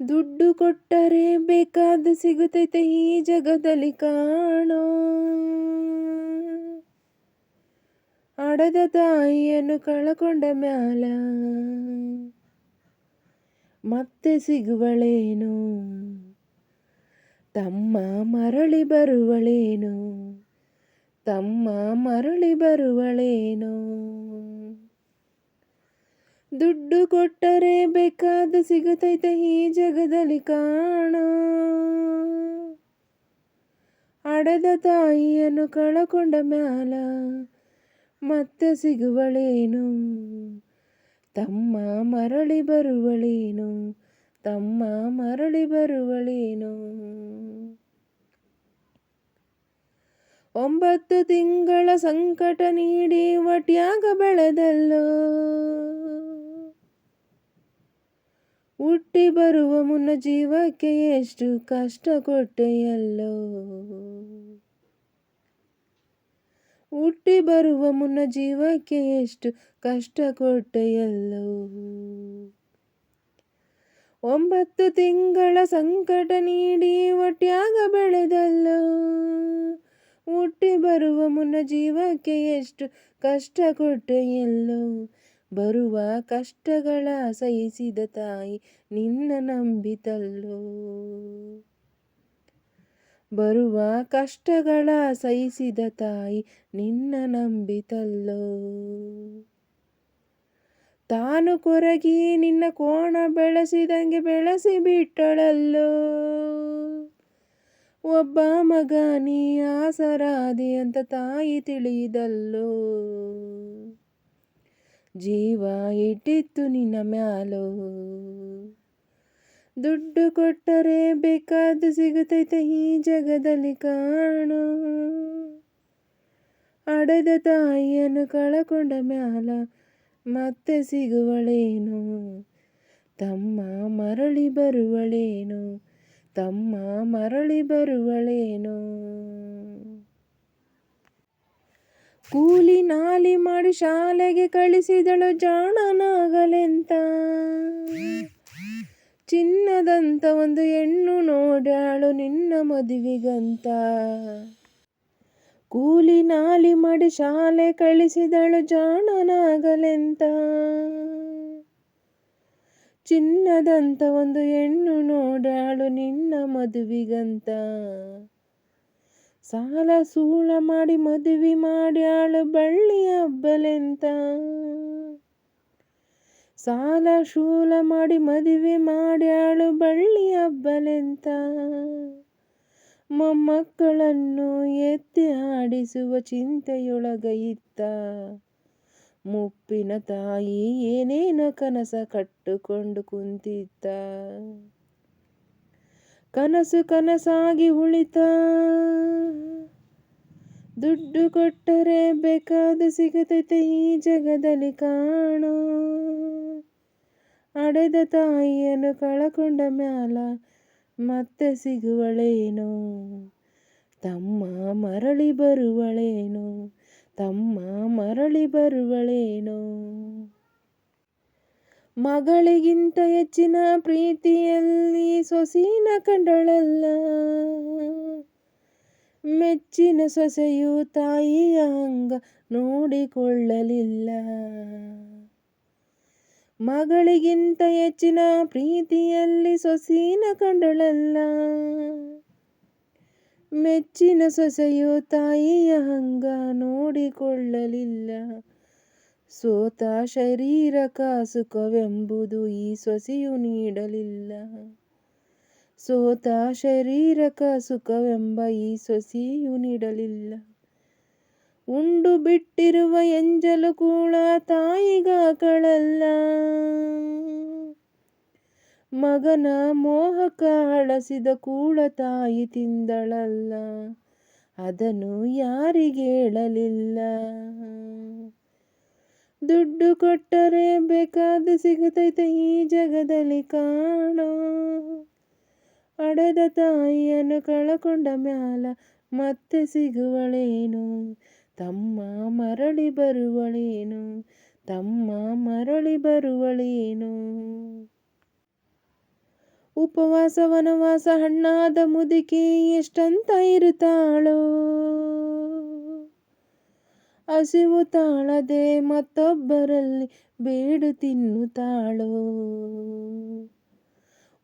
ದುಡ್ಡು ಕೊಟ್ಟರೆ ಬೇಕಾದ ಸಿಗುತ್ತೈತೆ ಈ ಜಗದಲ್ಲಿ ಕಾಣೋ. ಹಡೆದ ತಾಯಿಯನ್ನು ಕಳಕೊಂಡ ಮ್ಯಾಲ ಮತ್ತೆ ಸಿಗುವಳೇನು, ತಮ್ಮ ಮರಳಿ ಬರುವಳೇನು, ತಮ್ಮ ಮರಳಿ ಬರುವಳೇನು. ದುಡ್ಡು ಕೊಟ್ಟರೆ ಬೇಕಾದ ಸಿಗುತ್ತೈತೆ ಈ ಜಗದಲ್ಲಿ ಕಾಣೋ. ಹಡೆದ ತಾಯಿಯನ್ನು ಕಳಕೊಂಡ ಮ್ಯಾಲ ಮತ್ತೆ ಸಿಗುವಳೇನು, ತಮ್ಮ ಮರಳಿ ಬರುವಳೇನು, ತಮ್ಮ ಮರಳಿ ಬರುವಳೇನು. 9 ತಿಂಗಳ ಸಂಕಟ ನೀಡಿ ಒಟ್ಯಾಗ ಬೆಳೆದಲ್ಲೋ, ಹುಟ್ಟಿ ಬರುವ ಮುನ್ನ ಜೀವಕ್ಕೆ ಎಷ್ಟು ಕಷ್ಟ ಕೊಟ್ಟೆಯಲ್ಲೋ, ಹುಟ್ಟಿ ಬರುವ ಮುನ್ನ ಜೀವಕ್ಕೆ ಎಷ್ಟು ಕಷ್ಟ ಕೊಟ್ಟೆಯಲ್ಲೋ. 9 ತಿಂಗಳ ಸಂಕಟ ನೀಡಿ ಒಟ್ಯಾಗ ಬೆಳೆದಲ್ಲೋ, ಹುಟ್ಟಿ ಬರುವ ಮುನ್ನ ಜೀವಕ್ಕೆ ಎಷ್ಟು ಕಷ್ಟ ಕೊಟ್ಟೆಯಲ್ಲೋ. ಬರುವ ಕಷ್ಟಗಳ ಸಹಿಸಿದ ತಾಯಿ ನಿನ್ನ ನಂಬಿತಲ್ಲೋ, ಬರುವ ಕಷ್ಟಗಳ ಸಹಿಸಿದ ತಾಯಿ ನಿನ್ನ ನಂಬಿತಲ್ಲೋ. ತಾನು ಕೊರಗಿ ನಿನ್ನ ಕೋಣ ಬೆಳೆಸಿದಂಗೆ ಬೆಳೆಸಿ ಬಿಟ್ಟಳಲ್ಲೋ, ಒಬ್ಬ ಮಗ ನೀ ಆಸರಾದಿ ಅಂತ ತಾಯಿ ತಿಳಿದಲ್ಲೋ. ಜೀವ ಇಟ್ಟಿತ್ತು ನಿನ್ನ ಮ್ಯಾಲೋ, ದುಡ್ಡು ಕೊಟ್ಟರೆ ಬೇಕಾದ ಸಿಗುತ್ತೈತೆ ಈ ಜಗದಲ್ಲಿ ಕಾಣೋ. ಹಡೆದ ತಾಯಿಯನ್ನು ಕಳಕೊಂಡ ಮ್ಯಾಲ ಮತ್ತೆ ಸಿಗುವಳೇನು, ತಮ್ಮ ಮರಳಿ ಬರುವಳೇನು, ತಮ್ಮ ಮರಳಿ ಬರುವಳೇನು. ಕೂಲಿ ನಾಲಿ ಮಾಡಿ ಶಾಲೆಗೆ ಕಳಿಸಿದಳು ಜಾಣನಾಗಲೆಂತ, ಚಿನ್ನದಂತ ಒಂದು ಹೆಣ್ಣು ನೋಡ್ಯಾಳು ನಿನ್ನ ಮದುವೆಗಂತ. ಕೂಲಿ ನಾಲಿ ಮಾಡಿ ಶಾಲೆ ಕಳಿಸಿದಳು ಜಾಣನಾಗಲೆಂತ, ಚಿನ್ನದಂತ ಒಂದು ಹೆಣ್ಣು ನೋಡ್ಯಾಳು ನಿನ್ನ ಮದುವೆಗಂತ. ಸಾಲ ಸೂಳ ಮಾಡಿ ಮದುವೆ ಮಾಡ್ಯಾಳು ಬಳ್ಳಿ ಹಬ್ಬಲೆಂತ, ಸಾಲ ಶೂಲ ಮಾಡಿ ಮದುವೆ ಮಾಡ್ಯಾಳು ಬಳ್ಳಿ ಹಬ್ಬಲೆಂತ. ಮೊಮ್ಮಕ್ಕಳನ್ನು ಎತ್ತಿ ಆಡಿಸುವ ಚಿಂತೆಯೊಳಗ ಇತ್ತ, ಮುಪ್ಪಿನ ತಾಯಿ ಏನೇನೋ ಕನಸ ಕಟ್ಟುಕೊಂಡು ಕುಂತಿತ್ತ. ಕನಸು ಕನಸಾಗಿ ಉಳಿತ, ದುಡ್ಡು ಕೊಟ್ಟರೆ ಬೇಕಾದ ಸಿಗುತ್ತೈತೆ ಈ ಜಗದಲ್ಲಿ ಕಾಣೋ. ಹಡೆದ ತಾಯಿಯನ್ನು ಕಳಕೊಂಡ ಮ್ಯಾಲ ಮತ್ತೆ ಸಿಗುವಳೇನು, ತಮ್ಮ ಮರಳಿ ಬರುವಳೇನು, ತಮ್ಮ ಮರಳಿ ಬರುವಳೇನು. ಮಗಳಿಗಿಂತ ಹೆಚ್ಚಿನ ಪ್ರೀತಿಯಲ್ಲಿ ಸೊಸಿನ ಕಂಡಳಲ್ಲ, ಮೆಚ್ಚಿನ ಸೊಸೆಯು ತಾಯಿಯ ಹಂಗ ನೋಡಿಕೊಳ್ಳಲಿಲ್ಲ. ಮಗಳಿಗಿಂತ ಹೆಚ್ಚಿನ ಪ್ರೀತಿಯಲ್ಲಿ ಸೊಸಿನ ಕಂಡಳಲ್ಲ, ಮೆಚ್ಚಿನ ಸೊಸೆಯು ತಾಯಿಯ ಹಂಗ ನೋಡಿಕೊಳ್ಳಲಿಲ್ಲ. ಸೋತ ಶರೀರಕ ಸುಖವೆಂಬುದು ಈ ಸೊಸೆಯು ನೀಡಲಿಲ್ಲ, ಸೋತ ಶರೀರಕ ಸುಖವೆಂಬ ಈ ಸೊಸೆಯು ನೀಡಲಿಲ್ಲ. ಉಂಡು ಬಿಟ್ಟಿರುವ ಎಂಜಲು ಕೂಳ ತಾಯಿಗಾಕಳಲ್ಲ, ಮಗನ ಮೋಹಕ ಅಳಸಿದ ಕೂಳ ತಾಯಿ ತಿಂದಳಲ್ಲ, ಅದನ್ನು ಯಾರಿಗೇಳಲಿಲ್ಲ. ದುಡ್ಡು ಕೊಟ್ಟರೆ ಬೇಕಾದ ಸಿಗುತ್ತೈತೆ ಈ ಜಗದಲ್ಲಿ ಕಾಣೋ. ಹಡೆದ ತಾಯಿಯನ್ನು ಕಳಕೊಂಡ ಮ್ಯಾಲ ಮತ್ತೆ ಸಿಗುವಳೇನು, ತಮ್ಮ ಮರಳಿ ಬರುವಳೇನು, ತಮ್ಮ ಮರಳಿ ಬರುವಳೇನು. ಉಪವಾಸ ವನವಾಸ ಹಣ್ಣಾದ ಮುದುಕಿ ಎಷ್ಟಂತ ಇರುತ್ತಾಳೋ, ಹಸಿವು ತಾಳದೆ ಮತ್ತೊಬ್ಬರಲ್ಲಿ ಬೇಡು ತಿನ್ನುತ್ತಾಳೋ.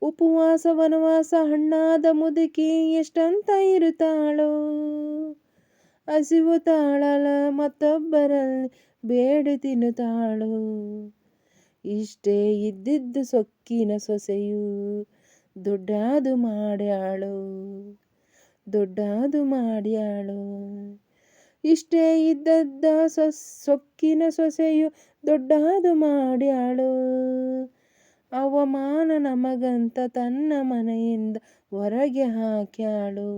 ಉಪವಾಸ ವನವಾಸ ಹಣ್ಣಾದ ಮುದುಕಿ ಎಷ್ಟಂತ ಇರುತ್ತಾಳೋ, ಹಸಿವು ತಾಳಲ ಮತ್ತೊಬ್ಬರಲ್ಲಿ ಬೇಡು ತಿನ್ನುತ್ತಾಳೋ. ಇಷ್ಟೇ ಇದ್ದಿದ್ದು ಸೊಕ್ಕಿನ ಸೊಸೆಯು ದೊಡ್ಡದು ಮಾಡ್ಯಾಳೋ, ದೊಡ್ಡದು ಮಾಡ್ಯಾಳೋ. ಇಷ್ಟೇ ಇದ್ದದ್ದ ಸೊಕ್ಕಿನ ಸೊಸೆಯು ದೊಡ್ಡದು ಮಾಡ್ಯಾಳೋ. ಅವಮಾನ ನಮಗಂತ ತನ್ನ ಮನೆಯಿಂದ ಹೊರಗೆ ಹಾಕ್ಯಾಳೋ.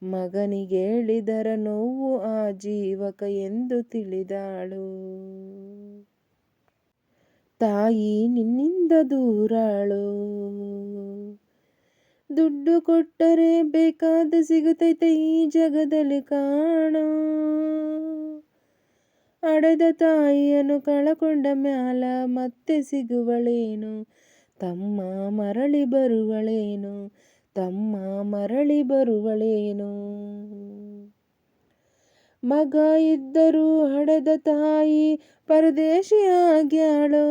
ಮಗನಿಗೇಳಿದರ ನೋವು ಆ ಜೀವಕ ಎಂದು ತಿಳಿದಾಳೋ. ತಾಯಿ ನಿನ್ನಿಂದ ದೂರಾಳೋ, ದುಡ್ಡು ಕೊಟ್ಟರೆ ಬೇಕಾದ ಸಿಗುತ್ತೈತೆ ಈ ಜಗದಲ್ಲಿ ಕಾಣೋ. ಹಡೆದ ತಾಯಿಯನ್ನು ಕಳಕೊಂಡ ಮ್ಯಾಲ ಮತ್ತೆ ಸಿಗುವಳೇನು, ತಮ್ಮ ಮರಳಿ ಬರುವಳೇನು, ತಮ್ಮ ಮರಳಿ ಬರುವಳೇನು. ಮಗ ಇದ್ದರೂ ಹಡೆದ ತಾಯಿ ಪರದೇಶಿಯಾಗ್ಯಾಳೋ,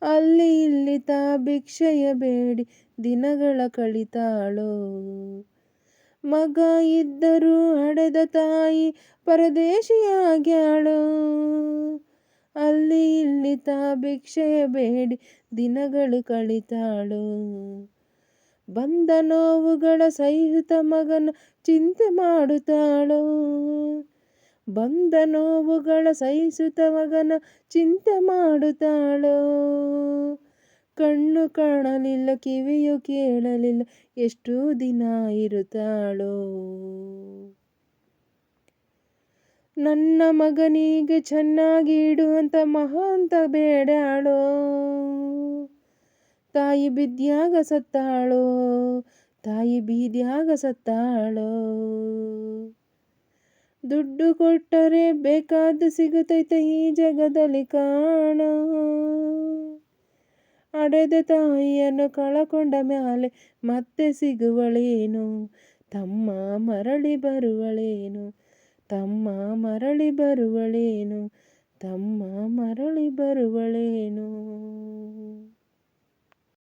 ಅಲ್ಲಿ ಇಲ್ಲಿ ತಾ ಭಿಕ್ಷೆಯ ಬೇಡಿ ದಿನಗಳ ಕಳಿತಾಳೋ. ಮಗ ಇದ್ದರೂ ಹಡೆದ ತಾಯಿ ಪರದೇಶಿಯಾಗ್ಯಾಳೋ, ಅಲ್ಲಿ ಇಲ್ಲಿ ತಾ ಭಿಕ್ಷೆಯ ಬೇಡಿ ದಿನಗಳು ಕಳಿತಾಳೋ. ಬಂದ ನೋವುಗಳ ಸಹಿತ ಮಗನ ಚಿಂತೆ ಮಾಡುತ್ತಾಳೋ, ಬಂದ ನೋವುಗಳ ಸಹಿಸುತ್ತ ಮಗನ ಚಿಂತೆ ಮಾಡುತ್ತಾಳೋ. ಕಣ್ಣು ಕಾಣಲಿಲ್ಲ ಕಿವಿಯು ಕೇಳಲಿಲ್ಲ ಎಷ್ಟು ದಿನ ಇರುತ್ತಾಳೋ. ನನ್ನ ಮಗನಿಗೆ ಚೆನ್ನಾಗಿ ಇಡುವಂತ ಮಹಾಂತ ಬೇಡ್ಯಾಳೋ. ತಾಯಿ ಬಿದ್ಯಾಗ ಸತ್ತಾಳೋ, ತಾಯಿ ಬೀದ್ಯಾಗ ಸತ್ತಾಳೋ. ದುಡ್ಡು ಕೊಟ್ಟರೆ ಬೇಕಾದ ಸಿಗುತ್ತೈತೆ ಈ ಜಗದಲ್ಲಿ ಕಾಣೋ. ಹಡೆದ ತಾಯಿಯನ್ನು ಕಳಕೊಂಡ ಮ್ಯಾಲೆ ಮತ್ತೆ ಸಿಗುವಳೇನು, ತಮ್ಮ ಮರಳಿ ಬರುವಳೇನು, ತಮ್ಮ ಮರಳಿ ಬರುವಳೇನು, ತಮ್ಮ ಮರಳಿ ಬರುವಳೇನು.